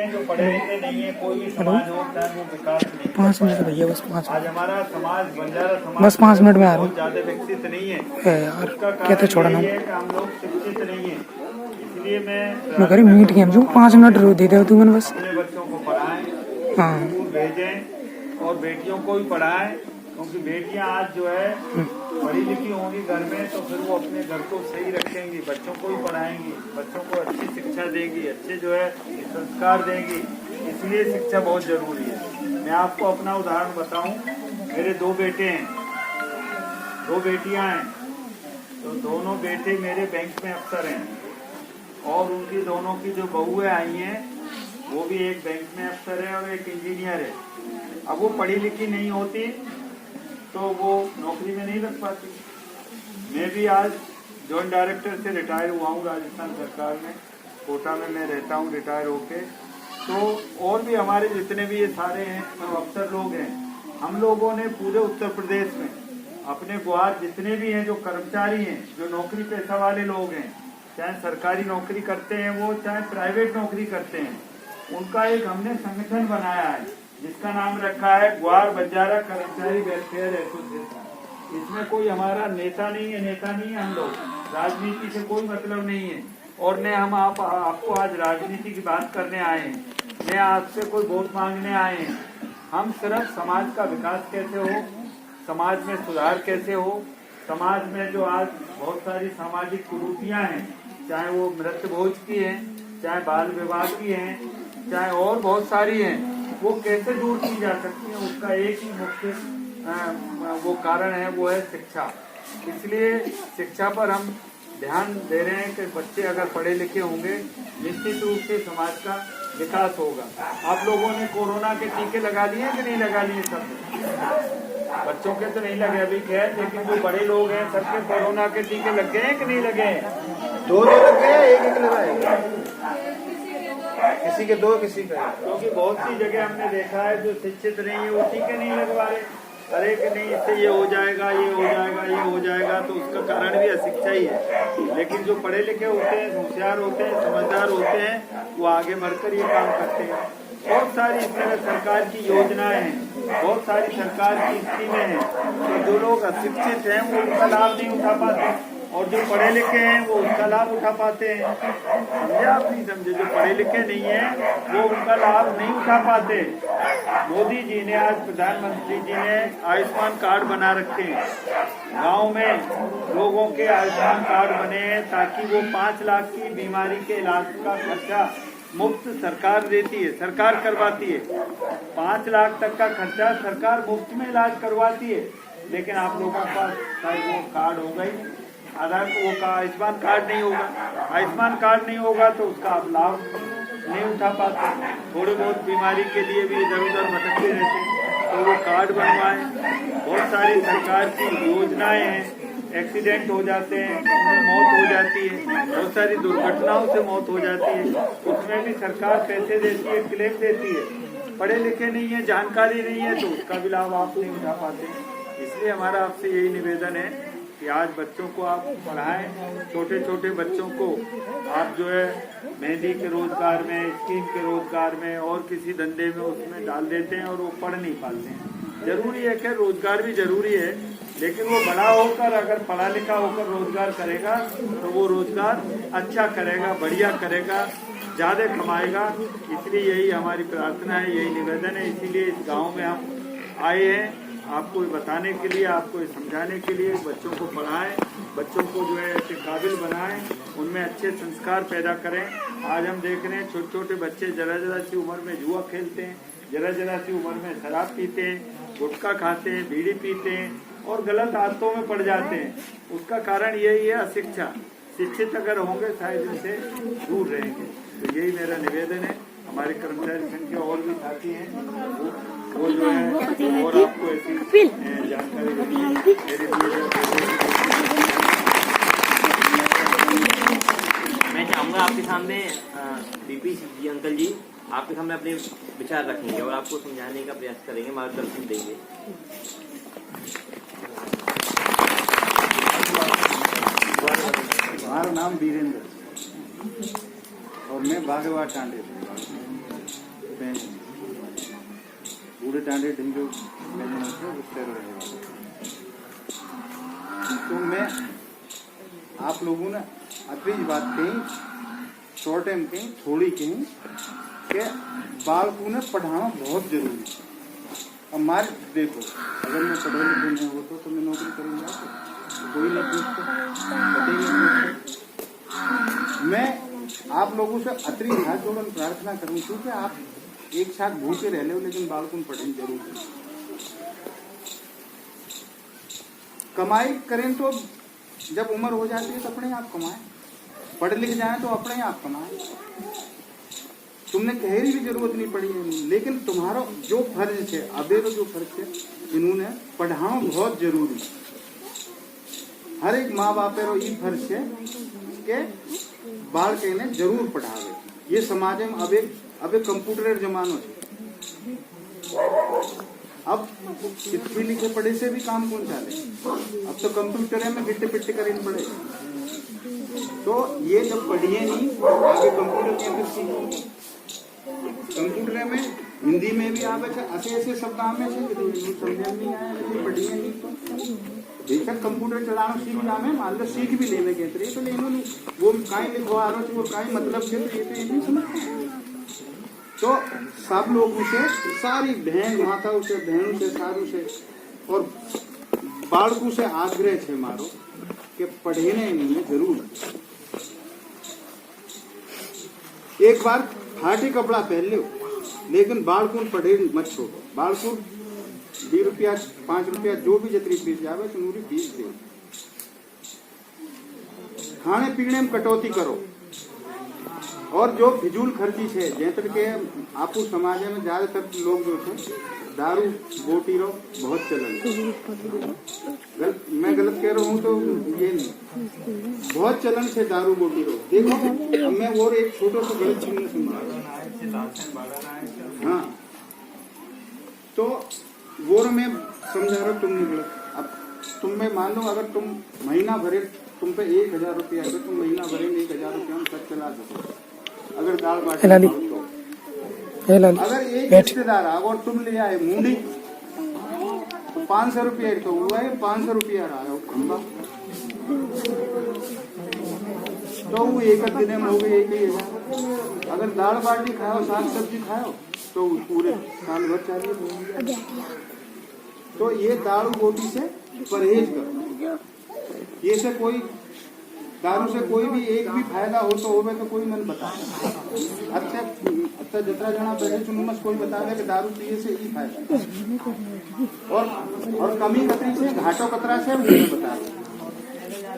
जो पढ़े लिखे नहीं है, कोई भी समाज हो चाहे वो विकास नहीं। 5 मिनट भैया, बस 5 आज हमारा समाज बंजारा समाज बस 5 मिनट में आ रहा बहुत ज्यादा विकसित नहीं है। यार, उसका कहते कारण छोड़ा ना यही है कि हम लोग शिक्षित नहीं है। इसलिए मैं कह रही मीट गेम जो 5 मिनट रो दे दे तू मैंने बस। अपने बच्चों को पढ़ाएं, हाँ स्कूल भेजें और बेटियों को भी पढ़ाएं, क्योंकि बेटियां आज जो है पढ़ी लिखी होंगी घर में तो फिर वो अपने घर को सही रखेंगी, बच्चों को भी पढ़ाएंगी, बच्चों को अच्छी शिक्षा देगी, अच्छे जो है संस्कार देगी। इसलिए शिक्षा बहुत जरूरी है। मैं आपको अपना उदाहरण बताऊं, मेरे 2 बेटे हैं, 2 बेटियां हैं, तो दोनों बेटे मेरे बैंक में अफसर हैं और उनकी दोनों की जो बहुएं आई हैं वो भी एक बैंक में अफसर है और एक इंजीनियर है। अब वो पढ़ी लिखी नहीं होती तो वो नौकरी में नहीं लग पाती। मैं भी आज जॉइंट डायरेक्टर से रिटायर हुआ हूँ राजस्थान सरकार में, कोटा में मैं रहता हूँ रिटायर होके। तो और भी हमारे जितने भी ये सारे हैं सब अफसर लोग हैं। हम लोगों ने पूरे उत्तर प्रदेश में अपने ग्वार जितने भी हैं जो कर्मचारी हैं, जो नौकरी पेशा वाले लोग हैं, चाहे सरकारी नौकरी करते हैं वो चाहे प्राइवेट नौकरी करते हैं, उनका एक हमने संगठन बनाया है जिसका नाम रखा है ग्वार बंजारा कर्मचारी वेलफेयर एसोसिएशन। इसमें कोई हमारा नेता नहीं है, हम लोग राजनीति से कोई मतलब नहीं है और न हम आपको आज राजनीति की बात करने आए हैं, न आपसे कोई वोट मांगने आए हैं। हम सिर्फ समाज का विकास कैसे हो, समाज में सुधार कैसे हो, समाज में जो आज बहुत सारी सामाजिक कुरीतियां हैं, चाहे वो मृत्यु भोज की हैं, चाहे बाल विवाह की हैं, चाहे और बहुत सारी हैं, वो कैसे दूर की जा सकती हैं, उसका एक ही मुख्य वो कारण है, वो है शिक्षा। इसलिए शिक्षा पर हम ध्यान दे रहे हैं कि बच्चे अगर पढ़े लिखे होंगे निश्चित रूप से समाज का विकास होगा। आप लोगों ने कोरोना के टीके लगा लिए कि नहीं लगा लिए? सब बच्चों के तो नहीं लगे अभी खैर, लेकिन जो बड़े लोग हैं सबके कोरोना के टीके लग गए हैं कि नहीं लगे हैं? 2 लग गए, एक लगाए, किसी के 2 किसी का। क्योंकि बहुत सी जगह हमने देखा है जो शिक्षित नहीं है वो टीके नहीं लगवा रहे। अरे कि नहीं इससे ये हो जाएगा, ये हो जाएगा, ये हो जाएगा, तो उसका कारण भी अशिक्षा ही है। लेकिन जो पढ़े लिखे होते हैं, होशियार होते हैं, समझदार होते हैं, वो आगे बढ़कर ये काम करते हैं। बहुत सारी इस तरह सरकार की योजनाएं हैं, बहुत सारी सरकार की स्कीमें हैं, तो जो लोग अशिक्षित हैं वो उनका लाभ नहीं उठा पाते और जो पढ़े लिखे हैं वो उसका लाभ उठा पाते हैं। समझे आप? नहीं समझे? जो पढ़े लिखे नहीं है वो उनका लाभ नहीं उठा पाते। मोदी जी ने आज प्रधानमंत्री जी ने आयुष्मान कार्ड बना रखे हैं, गांव में लोगों के आयुष्मान कार्ड बने हैं ताकि वो 5 लाख की बीमारी के इलाज का खर्चा मुफ्त सरकार देती है, सरकार करवाती है। 5 लाख तक का खर्चा सरकार मुफ्त में इलाज करवाती है। लेकिन आप लोगों के पास शायद वो कार्ड होगा ही, आधार को वो आयुष्मान कार्ड नहीं होगा। आयुष्मान कार्ड नहीं होगा तो उसका आप लाभ नहीं उठा पाते। थोड़ी बहुत बीमारी के लिए भी इधर उधर भटकते रहते हैं, तो वो कार्ड बनवाएं। बहुत सारी सरकार की योजनाएं हैं, एक्सीडेंट हो जाते हैं उनमें मौत हो जाती है, बहुत सारी दुर्घटनाओं से मौत हो जाती है, उसमें भी सरकार पैसे देती है, क्लेम देती है। पढ़े लिखे नहीं है, जानकारी नहीं है, तो उसका भी लाभ आप नहीं उठा पाते। इसलिए हमारा आपसे यही निवेदन है कि आज बच्चों को आप पढ़ाएं, छोटे छोटे बच्चों को आप जो है मेहंदी के रोजगार में, स्कीम के रोजगार में और किसी धंधे में उसमें डाल देते हैं और वो पढ़ नहीं पाते हैं। जरूरी है कि रोजगार भी जरूरी है, लेकिन वो बड़ा होकर अगर पढ़ा लिखा होकर रोजगार करेगा तो वो रोजगार अच्छा करेगा, बढ़िया करेगा, ज्यादा कमाएगा। इसलिए यही हमारी प्रार्थना है, यही निवेदन है। इसीलिए इस गाँव में हम आए हैं आपको बताने के लिए, आपको समझाने के लिए। बच्चों को पढ़ाएं, बच्चों को जो है ऐसे काबिल बनाएं, उनमें अच्छे संस्कार पैदा करें। आज हम देख रहे हैं छोटे छोटे बच्चे जरा जरा सी उम्र में जुआ खेलते हैं, जरा जरा सी उम्र में शराब पीते हैं, गुटखा खाते हैं, बीड़ी पीते हैं और गलत आदतों में पड़ जाते हैं। उसका कारण यही है अशिक्षा। शिक्षित अगर होंगे शायद इनसे दूर रहेंगे। तो यही मेरा निवेदन है। हमारे कर्मचारी संघ के और भी साथी हैं, वो जो है और आपको ऐसी जानकारी देंगे। मैं चाहूँगा आपके सामने बीपी जी अंकल जी आपके सामने अपने विचार रखेंगे और आपको समझाने का प्रयास करेंगे, मार्गदर्शन देंगे। हमारा नाम वीरेंद्र और मैं भागवा टांडे। बूढ़े टांडे ढिंगे उससे रहेगा। तो मैं आप लोगों ने अपनी बात कही शॉर्ट टाइम कही थोड़ी कही कि बालकों ने पढ़ाना बहुत जरूरी है। अब मार देखो अगर मैं पढ़े लिखे नहीं होता तो मैं नौकरी करूँगा तो कोई नहीं पूछता पता ही नहीं पूछता। मैं आप लोगों से अतरी हाथ जोड़न प्रार्थना करूँ क्योंकि आप एक साथ भूखे रह लो लेकिन बालकों पढ़ने जरूर है। कमाई करें तो जब उम्र हो जाती है तो अपने आप कमाएं, पढ़ लिख जाए तो अपने आप कमाएं। तुमने कहरी भी जरूरत नहीं पड़ी है, लेकिन तुम्हारा जो फर्ज है अबेरो जो फर्ज है इन्होंने पढ़ाना बहुत जरूरी। हर एक माँ बापेरो ये फर्ज है कि बाल के ने जरूर पढ़ावे। ये समाज में अब एक कंप्यूटर जमानो है। अब कितने लिखे पढ़े से भी काम कौन चाले, अब तो कंप्यूटर में गिट्टे पिट्टे करें पड़े। तो ये जब पढ़िए नहीं आगे कंप्यूटर के अंदर सीखो। कंप्यूटर में हिंदी में भी आवे ऐसे ऐसे शब्द आवे समझ नहीं आया लेकिन पढ़िए नहीं तो बेशक कंप्यूटर चलाना सीख जामे मान लो सीख भी लेवे के तो लेनो वो काई लिखवा रहा वो काई मतलब के तो ये तो नहीं समझ। तो सब लोगों से सारी बहन माताओं से बहनों से सारू से और बालकों से आग्रह है मारो कि पढ़ने नहीं है जरूर। एक बार फाटी कपड़ा पहन लो लेकिन बालकों पढ़े मत छोड़ो। बालकों 2 रुपया 5 रुपया जो भी जितनी फीस जावे तो नूरी फीस दो। खाने पीने में कटौती करो और जो फिजूल खर्ची है जैसे के आपू समाज में ज्यादातर लोग जो थे दारू बोटी रो बहुत चलन। मैं गलत कह रहा हूँ तो ये नहीं, बहुत चलन से दारू बोटी रो। देखो मैं और एक छोटा सा गलत सुनने सुना। हाँ तो वो मैं समझा रहा हूँ तुमने गलत। अब तुम में मान लो अगर तुम महीना भरे तुम पे 1000 रुपया है तुम महीना भरे में 1000 रुपया में खर्च चला सको अगर दाल बाटी तो। अगर एक रिश्तेदार अगर तुम ले आए मूंडी तो 500 रुपया तो हुआ है 500 रुपया रहा खंबा तो वो एक दिन में हो गई 1000। अगर दाल बाटी खाओ साग सब्जी खाओ तो पूरे साल भर चाहिए। तो ये दारू बोटी से परहेज करो। ये से कोई दारू से कोई भी एक भी फायदा हो तो होवे तो कोई मन बता अच्छा जितना जना पहले चुनुमस कोई बतावे कि दारू पिए से ही फायदा और कमी कतरी से घाटो कतरा से मुझे बता।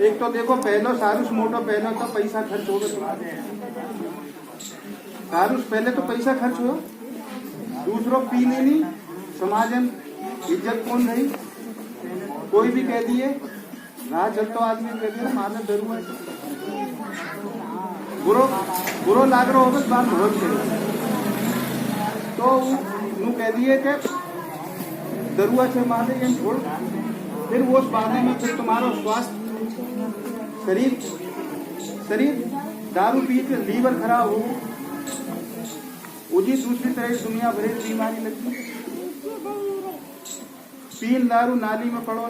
एक तो देखो पहलो सारुस मोटो पहलो तो पैसा खर्च हो गया। सारुस पहले तो पैसा खर्च हो दूसरों पी नहीं समाज में इज्जत कौन रही। कोई भी कह दिए राह चलते आदमी कह दिया माने दरुआ बुरो लाग रहा होगा बात बहुत चले तो नू कह दिए कि दरुआ से मारे ये छोड़। फिर वो उस बारे में फिर तुम्हारा स्वास्थ्य शरीर दारू पी के लीवर खराब हो उसी दूसरी तरह दुनिया भर बीमारी लगती। पीन दारू नाली में पड़ो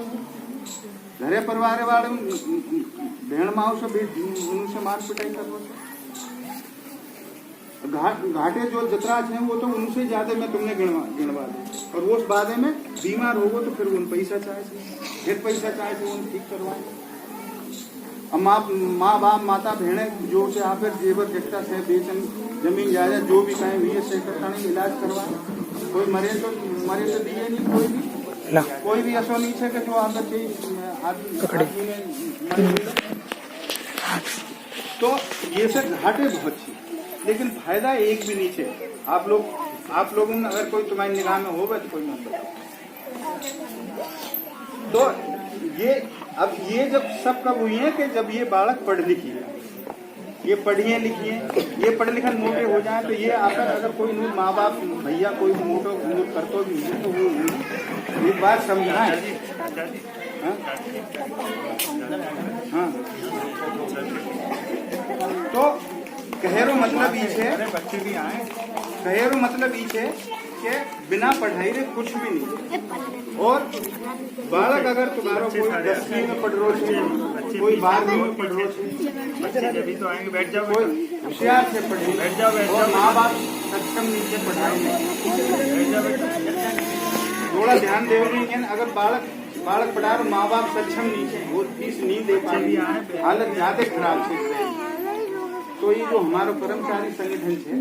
घरे परिवार वाले भेड़ माओ से उनसे मार पिटाई करो। घाटे जो जतराज हैं वो तो उनसे ज्यादा मैं तुमने गिनवा दे और वो उस बारे में बीमार होगो तो फिर उन पैसा चाहे फिर पैसा चाहे तो उन ठीक करवाए। अब माँ बाप माता भेड़े जो से आप जेवर जट्टा से बेचन जमीन जायदाद जो भी कहें भी से नहीं इलाज करवाए। कोई मरे तो दिए नहीं कोई भी ऐसा नहीं है कि जो आदत तो ये सब घाटे बहुत थी लेकिन फायदा एक भी नहीं है। आप लोगों ने अगर कोई तुम्हारी निगाह में होगा तो कोई मत बताओ। तो ये जब सब कब हुई है कि जब ये बालक पढ़ लिखी है ये पढ़िए लिखिए ये पढ़े लिखे मोटे हो जाए तो ये आकर अगर कोई माँ बाप भैया कोई मोटो करतो भी है तो वो एक बार समझाएं। हाँ तो कहेरो मतलब ई छे, अरे बच्चे भी आए। कहेरो मतलब ई छे कि बिना पढ़ाई रे कुछ भी नहीं। और बालक अगर तुम्हारा कोई 10वीं में पढ़ रो छे, कोई 12वीं में पढ़ रो छे, बच्चे जब तो आएंगे, बैठ जाओ कोई होशियार से पढ़े, बैठ जाओ बैठ और जाओ माँ बाप सक्षम नीचे पढ़ाई में बैठ जाओ बैठ जाओ। थोड़ा ध्यान देवनी है। अगर बालक पढ़ा और माँ बाप सक्षम नीचे वो फीस नहीं दे पा रही, हालत ज्यादा खराब है। तो ये जो हमारा कर्मचारी संगठन है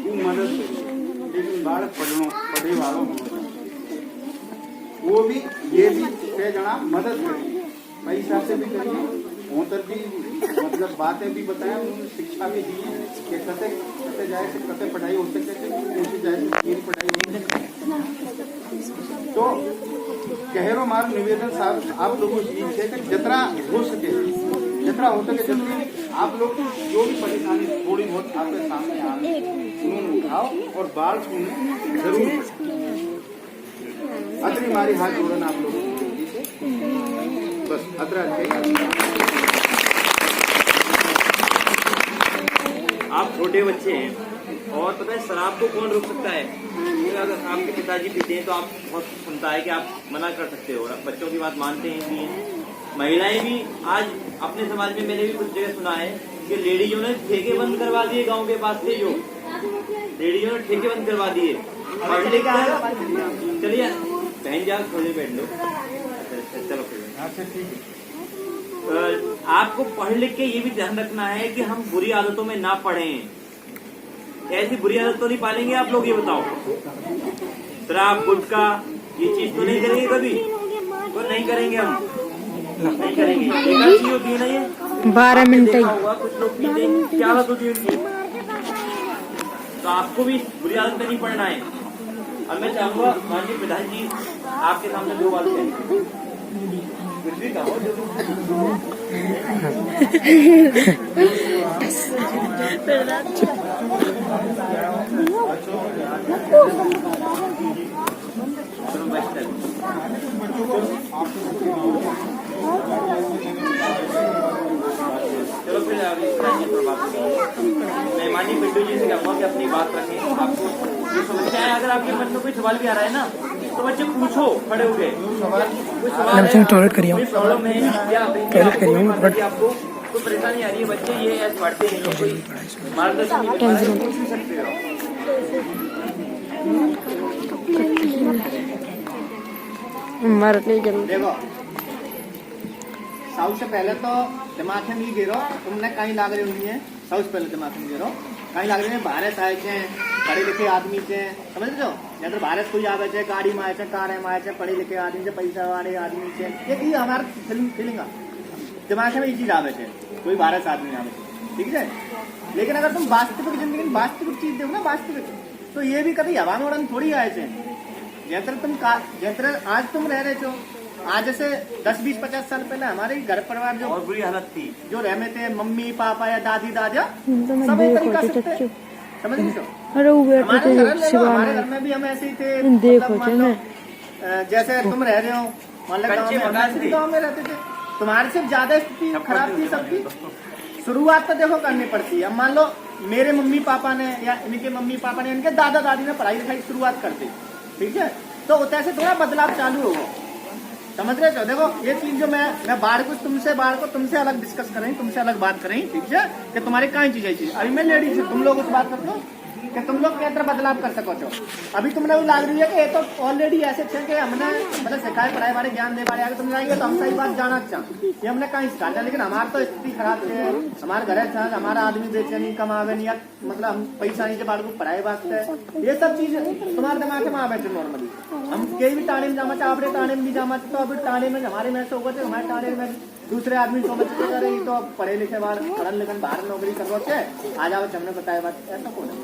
वो मदद करे, लेकिन बालक पढ़े वालों वो भी ये भी छह जना मदद करी, पैसा से भी करी, होतर भी मतलब बातें भी बताया, उन्होंने शिक्षा भी दी है कि कते जाए से कते पढ़ाई हो सके, कैसे जाए से पढ़ाई हो सके। तो कहेरो मार निवेदन साहब आप लोगों से है कि जितना हो सके जितनी आप लोग जो भी परेशानी थोड़ी बहुत आपके सामने आए उन्होंने उठाओ और बाढ़ सुनने जरूर। अतरी हमारी हाथ जोड़ना आप लोगों की, बस अतरा। आप छोटे बच्चे हैं और पता है शराब को कौन रोक सकता है? अगर आपके पिताजी पीते हैं तो आप बहुत सुनता है कि आप मना कर सकते हो, बच्चों की बात मानते हैं भी हैं। महिलाएं भी आज अपने समाज में मैंने भी कुछ जगह सुना है कि लेडीजों ने ठेके बंद करवा दिए, गांव के पास से जो लेडीजों ने ठेके बंद करवा दिए। चलिए बहन जाओ थोड़ी बैठ लो, चलो अच्छा ठीक है। आपको पढ़ लिख के ये भी ध्यान रखना है कि हम बुरी आदतों में ना पढ़ें। ऐसी बुरी आदत तो नहीं पालेंगे आप लोग, ये बताओ। शराब गुटखा ये चीज तो नहीं करेंगे कभी, तो नहीं करेंगे हम, नहीं करेंगे। एक चीज होती है ना ये 12 मिनट हुआ कुछ लोग पीते हैं, क्या आदत होती है उनकी, तो आपको भी बुरी आदत में नहीं पड़ना है। अब मैं चाहूंगा माननीय प्रधान जी आपके सामने दो बात कहें। चलो फिर मैं माननीय बिट्टू जी से कहूँगा कि अपनी बात रखें। आपको ये समस्या है, अगर आपके मन में कोई सवाल भी आ रहा है ना तो बच्चे पूछो खड़े हो गए, कोई सवाल है, टॉयलेट करिए, कोई प्रॉब्लम है या टॉयलेट करिए, आपको कोई परेशानी आ रही है, बच्चे ये ऐसे पढ़ते नहीं है, कोई मार्गदर्शन नहीं मिल पा रहा है, पूछ भी सकते हो। देखो सबसे पहले तो दिमाग में नहीं गिरो, तुमने कहीं लाग रही हुई है। सबसे पहले दिमाग में गिरो कहीं लाग रही है, भारत आए थे पढ़े लिखे आदमी थे, समझ लो। या तो भारत कोई आवे छे, गाड़ी में आए छे, कार में आए छे, पढ़े लिखे आदमी से, पैसा वाले आदमी से, ये हमारा फीलिंग दिमाग में ये चीज आवे छे, कोई भारत आदमी आवे छे, ठीक है। लेकिन अगर तुम वास्तविक जिंदगी में वास्तविक चीज देखो ना, वास्तविक, तो ये भी कभी हवा में उड़न थोड़ी आए थे। जैसे आज तुम रह रहे हो, आज से 10-20-50 साल पहले हमारे घर परिवार जो और बुरी हालत थी, जो रहते थे, मम्मी पापा या दादी दादा सब एक तरीका से थे, समझ नहीं तो। हमारे घर में भी हम ऐसे ही थे, मतलब जैसे तुम रह रहे हो, मान लो गाँव में रहते थे, तुम्हारे से ज्यादा स्थिति खराब थी सबकी। शुरुआत तो देखो करनी पड़ती है। अब मान लो मेरे मम्मी पापा ने या इनके मम्मी पापा ने, इनके दादा दादी ने पढ़ाई लिखाई शुरुआत कर दी, ठीक है, तो ऐसे थोड़ा बदलाव चालू होगा, समझ रहे हो। देखो ये चीज जो मैं बाढ़ को तुमसे अलग डिस्कस करें, तुमसे अलग बात करें, ठीक है, कि तुम्हारी कई चीज है। अभी मैं लेडीज से तुम लोगों से बात करता हूँ कि तुम लोग कैसे बदलाव कर सको छो। अभी तुमने वो लाग रही है कि ये तो ऑलरेडी ऐसे थे कि हमने मतलब सिखाए पढ़ाए बारे ज्ञान दे बारे, अगर तुम जाएंगे तो हम सही बात जाना चाहते, ये हमने कहीं सिखाया। लेकिन हमारा तो स्थिति खराब है, हमारे घर है, हमारा आदमी बेचे नहीं, कमावे नहीं, मतलब हम पैसा नहीं बाढ़ को पढ़ाई वास्ते, ये सब चीज तुम्हारे दिमाग में आवे थे नॉर्मली। हम कहीं भी टाणे में जामा चाहे, अपने टाणे में भी जामा तो अभी टाणे में हमारे में से होगा, हमारे टाणे में दूसरे आदमी को बच्चे कर रही तो पढ़े लिखे बाहर पढ़न लिखन बाहर नौकरी करो आ जाओ, हमने बताया बात ऐसा कौन है।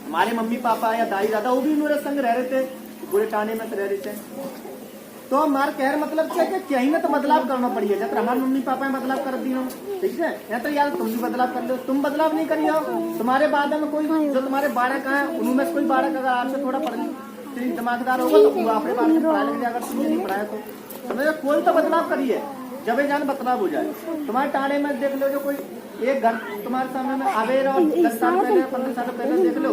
हमारे मम्मी पापा या दाई दादा वो भी मेरे संग रह रहे थे, पूरे टाने में रह रहे थे। तो हमारे कह मतलब क्या कि कहीं ना तो बदलाव करना पड़िए। जब हमारे मम्मी पापा ने बदलाव कर दिया, ठीक है, या तो यार तुम भी बदलाव कर लो। तुम बदलाव नहीं करिए, तुम्हारे बाद में कोई जो तुम्हारे बालक है उनमें से कोई बालक अगर आपसे थोड़ा दिमागदार होगा तो वो अपने बारे में पढ़ा लेंगे। अगर तुमने नहीं पढ़ाया तो समझ कोई तो बदलाव करिए। जब ये जान बतलाव हो जाए। तुम्हारे टाणे में देख लो, जो कोई एक घर तुम्हारे सामने में आवेर और 10 साल पहले 15 साल पहले देख लो,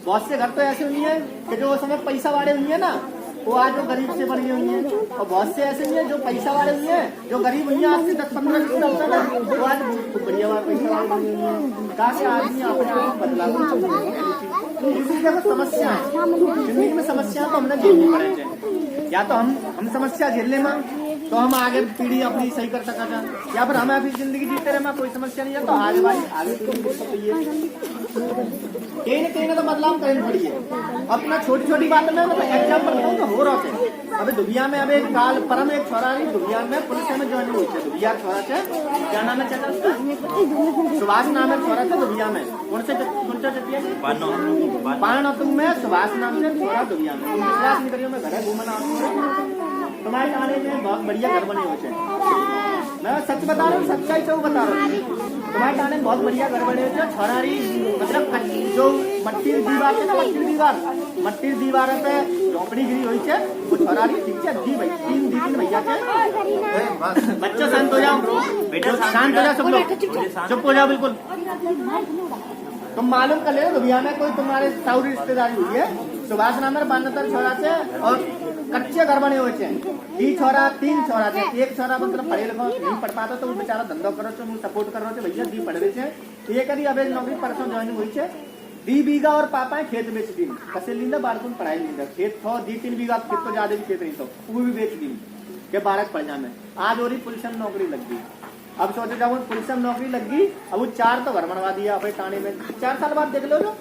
बहुत से घर तो ऐसे हुई है कि जो उस समय पैसा वाले हुई है ना, वो आज वो गरीब से बड़ी हुई है, और बहुत से ऐसे हुई है जो पैसा वाले हुई है, जो गरीब हुई है आज से 10-15 साल पहले, वो आज बढ़िया वाला पैसा वाले हुई है। काफी आदमी अपने आप बदलाव देखो समस्या है जिंदगी में, समस्या तो हमने झेलनी पड़े, या तो हम समस्या झेल ले मां तो हम आगे पीढ़ी अपनी सही कर सका था, या फिर हमें अभी जिंदगी जीते रहे कोई समस्या नहीं है तो आगे भाई आगे कहीं ना तो बदलाव करनी पड़ी है। अपना छोटी छोटी बात में मतलब एग्जाम्पल बताऊँ तो हो रहा है। अभी दुनिया में अभी काल परम एक छोरा रही दुनिया में पुलिस में ज्वाइनिंग हुई है, दुनिया छोरा से क्या नाम है चाचा उसका, सुभाष नाम है छोरा से दुनिया में, उनसे पान तुम में सुभाष नाम से छोरा दुनिया में, विश्वास नहीं करियो मैं घर घूमना तुम्हारे थाने में बहुत बढ़िया घर बने हुए हैं। मैं सच बता रहा हूँ, सच्चाई से बता रहा हूँ, तुम्हारे थाने में बहुत बढ़िया घर बने हुए हैं। छोरारी मतलब जो मट्टी दीवार है ना, मट्टी दीवार पे झोपड़ी गिरी हुई है, वो छोरारी ठीक है दी भाई, तीन भैया के बच्चों शांत हो जाओ, बेटा शांत हो जाओ, सब लोग चुप हो जाओ बिल्कुल। तुम मालूम कर ले दुनिया में कोई तुम्हारे साउरी रिश्तेदारी हुई है, सुभाष नाम है 72 छोरा से, और कच्चे घर बने हुए थे, 3 छोरा थे, एक छोरा मतलब पढ़े लिखो नहीं पढ़ पाता तो वो बेचारा धंधो करो तो सपोर्ट कर रहे थे भैया, दी पढ़ रहे थे, ये करी अबे नौकरी परसों ज्वाइनिंग हुई है, 2 बीघा और पापा खेत बेच दी, कसे लींदा बालकुन पढ़ाई लींदा, खेत थो 2-3 बीघा खेत तो ज्यादा भी खेत नहीं तो वो भी बेच दी के 12 पड़ जाने, आज और ही पुलिस में नौकरी लग गई। अब सोचो जब पुलिस में नौकरी लग गई, अब वो 4 तो घर बनवा दिया अपने टाणे में, 4 साल बाद देख लो जो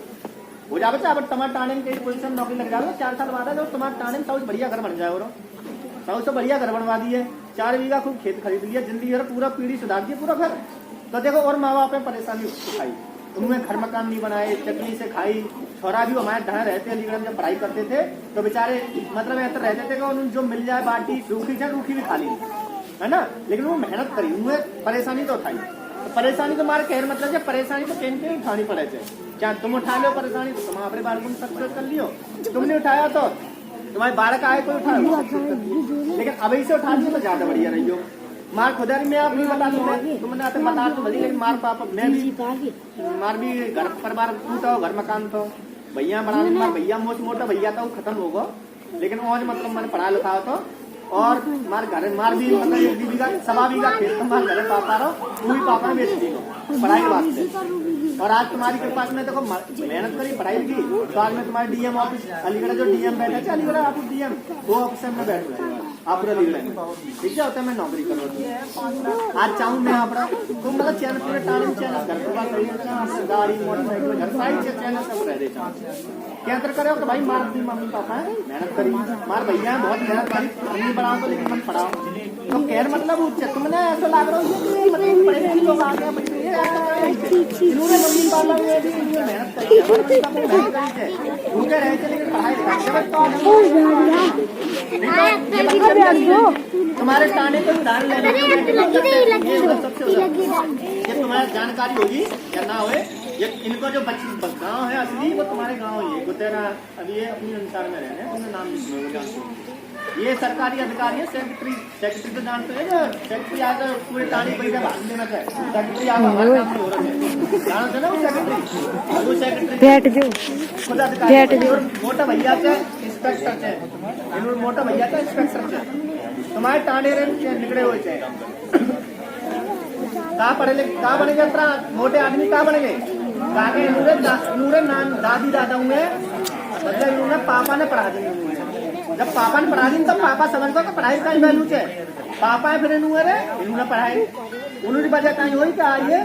हो जाए बच्चा, अब तुम्हारे टाणे में कहीं पुलिस में नौकरी लग जाए 4 साल बाद है, तुम्हारे टाणे में सबसे बढ़िया घर बन जाए, और सबसे बढ़िया घर बनवा दिए, 4 बीघा खूब खेत खरीद लिया, जिंदगी पूरा पीढ़ी सुधार दी पूरा घर। तो देखो और माँ बाप ने परेशानी उठाई, उन्होंने घर मकान नहीं बनाए, चटनी से खाई, छोरा भी हमारे ढाए रहते अलीगढ़ में जब पढ़ाई करते थे तो बेचारे मतलब ऐसे रहते थे कि उन्होंने जो मिल जाए बाटी रूखी से रूखी भी खा ली है ना, लेकिन वो मेहनत करी, उन्हें परेशानी तो उठाई, तो परेशानी तो मारे कह मतलब परेशानी तो कहीं कहीं उठानी पड़े थे, क्या तुम उठा लो परेशानी तो तुम अपने बालक सक्सेस कर लियो, तुमने उठाया तो तुम्हारे बालक आए कोई उठाया, लेकिन अभी से उठा लियो तो ज्यादा बढ़िया रही हो। मार खुदारी में आप नहीं बता दूंगा, तुमने आते बता तो भली, लेकिन मार पापा मैं भी मार भी घर परिवार टूटा घर मकान तो भैया बना, मार भैया मोटा भैया था वो खत्म होगा, लेकिन आज मतलब मैंने पढ़ा लिखा तो, और मार घर मार भी मतलब 1 बीघा 1.25 बीघा खेत मार घर पापा रहो, वो भी पापा ने बेच दी पढ़ाई वास्ते, और आज तुम्हारी के पास में देखो मेहनत करी पढ़ाई की, तो आज में तुम्हारे डीएम ऑफिस अलीगढ़ जो डीएम बैठा है अलीगढ़ आप डीएम वो ऑफिस में बैठ रहे आप अलीगढ़ ठीक है, होता है मैं नौकरी करो आज चाहूँ मैं अपना तुम मतलब चैनल पूरे टाइम चैनल घर पर गाड़ी मोटरसाइकिल घर सारी चैनल सब रह रहे क्या अंतर करे तो भाई मार दी मम्मी पापा है मेहनत करी, मार भैया बहुत मेहनत करी, नहीं पढ़ाओ तो लेकिन मन पढ़ाओ तो कह मतलब उच्च तुमने ऐसा लाग रहा है पढ़े लिखे लोग आ गए इन्होंने मम्मी पापा मेहनत करी भूखे रहे थे लेकिन पढ़ाई तुम्हारे टाने को उदाहरण लेने तुम्हारी जानकारी होगी या ना होए, ये इनको जो गांव है असली वो तुम्हारे गांव ही है गुतेरा, अभी ये अपनी अनुसार में रह रहे हैं, उन्हें नाम नहीं, ये सरकारी अधिकारी है, सेक्रेटरी तो जानते हैं, सेक्रेटरी आकर पूरे टाणी पैसा भाग देना चाहिए, सेक्रेटरी आकर हमारे काम हो रहे हैं जानते ना वो सेक्रेटरी खुद अधिकारी मोटा भैया से इंस्पेक्टर से, इन्होंने मोटा भैया का इंस्पेक्टर से तुम्हारे टाणे निकले हुए थे, कहाँ पढ़े लिखे कहाँ बनेंगे, इतना मोटे आदमी कहाँ बनेंगे, नूरे नाम दादी दादा हुए मतलब इन्होंने पापा ने पढ़ा दी, जब पापा ने पढ़ा दी तब पापा समझ गो तो पढ़ाई का ही वैल्यू है, पापा है फिर इन्होंने पढ़ाई उन्होंने वजह कहीं हुई कि आइए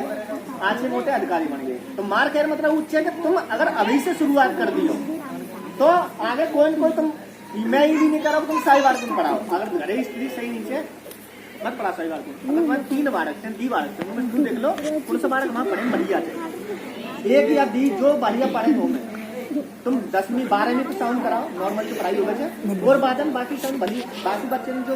आज से मोटे अधिकारी बन गए, तो मार कह मतलब उच्च है कि तुम अगर अभी से शुरुआत कर दी हो तो आगे कोई न कोई तुम मैं ही भी नहीं करा तुम सारी बार तुम पढ़ाओ, अगर घरे स्त्री सही नीचे मत पढ़ा सारी बार तुम, अगर 3 बालक थे 2 बालक थे तुम देख लो पुलिस बालक वहाँ पढ़े बढ़िया थे, 1 या 2 जो बढ़िया पढ़े हो में तुम 10वीं 12वीं को साउंड कराओ नॉर्मल की पढ़ाई हो गए और बाकी साउंड बाकी बच्चे जो